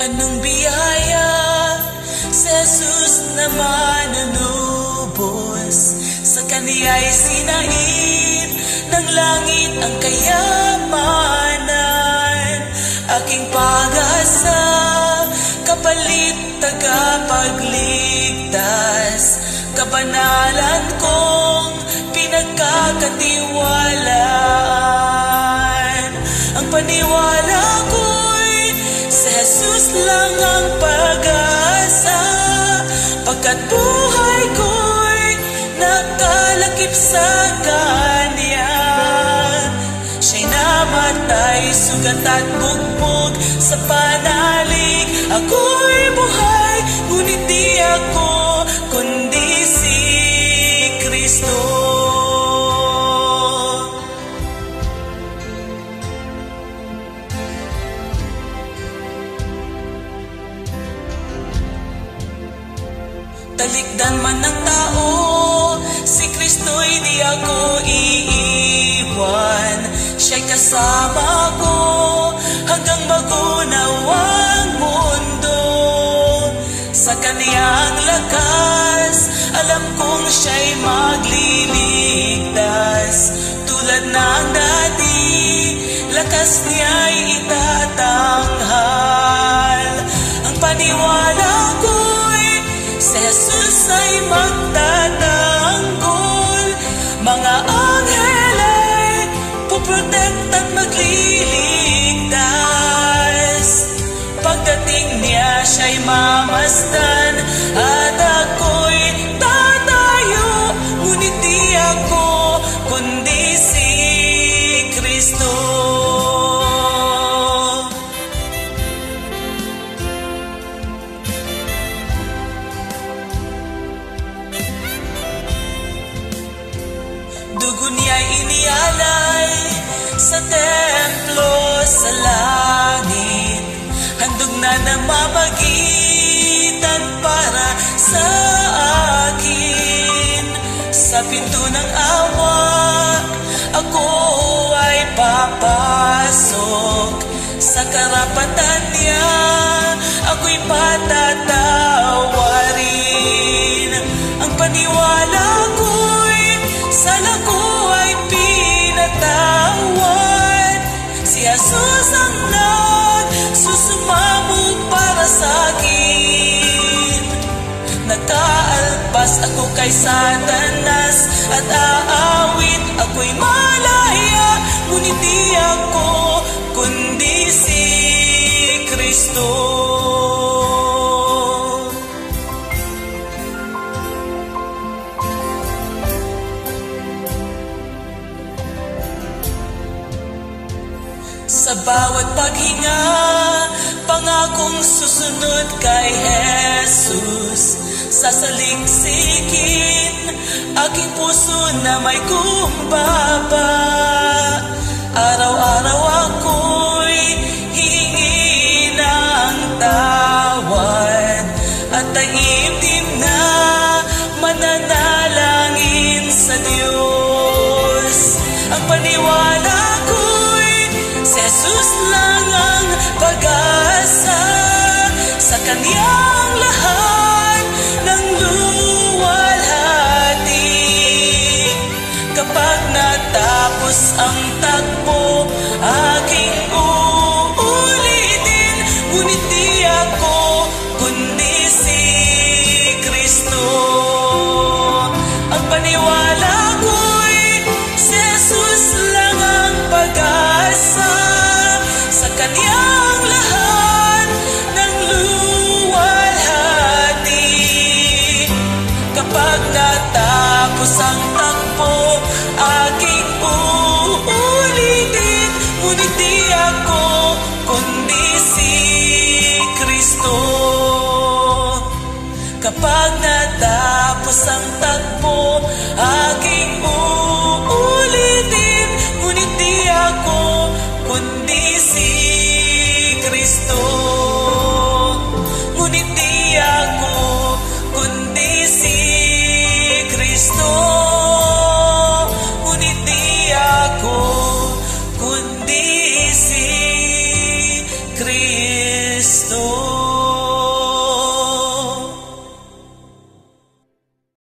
Anong biyaya sa Jesus na manunubos, sa Kaniya'y sinaid ng langit ang kayamanan. Aking pag-asa, kapalit tagapagligtas, kabanalan kong pinagkakatiwalaan. Ang paniwala ko'y sa Jesus lang ang pag-asa, pagkat buhay ko'y nakalakip sa Kanya. Siya'y namatay, sugat at bugbog sa panalig. Ako'y buhay, ngunit di ako, kundi si Kristo. Talikdan man ng tao, si Kristo'y di ako iiwan. Siya'y kasama ko hanggang magunaw ang mundo. Sa Kaniyang lakas, alam kong siya'y magliligtas. Tulad ng dati, lakas niya'y itatanghal. Ang paniwala ko'y sa Jesus ay magtatanggol. Mga anghel ay puprotect at magliligtas. Pagdating niya, siya'y mamasdan at ako'y tatayo, ngunit di ako, kundi si Kristo. Dugo niya'y inialay sa templo sa langit, handog na namamagitan para sa akin. Sa pinto ng awa, ako ay papasok. Sa karapatan niya, ako'y patatawarin. Ang paniwala ko'y sa lako ay pinatawad. Si Jesus ang nagsusumamo para sa akin. Nagkaalpas ako kay Satanas at aawit, ako'y malaya, ngunit di ako, kundi si Kristo. Sa bawat paghinga, pangakong susunod kay Jesus. Sasaliksikin aking puso na may kumbaba. Araw-araw ako'y hihingi ng tawad, at taimtim na mananalangin sa Diyos. Ang paniwala ko'y si Jesus lang ang pag-asa. Sa Kaniyang lahat ng luwalhati. Kapag natapos ang takbo, aking uulitin, ngunit di ako, kundi si Kristo. Ang paniwala ko'y si Jesus lang ang pag-asa. Sa Kaniyang lahat ng luwalhati. Kapag natapos ang takbo, aking uulitin, ngunit di ako, kundi si Kristo. Kapag natapos ang takbo, aking uulitin,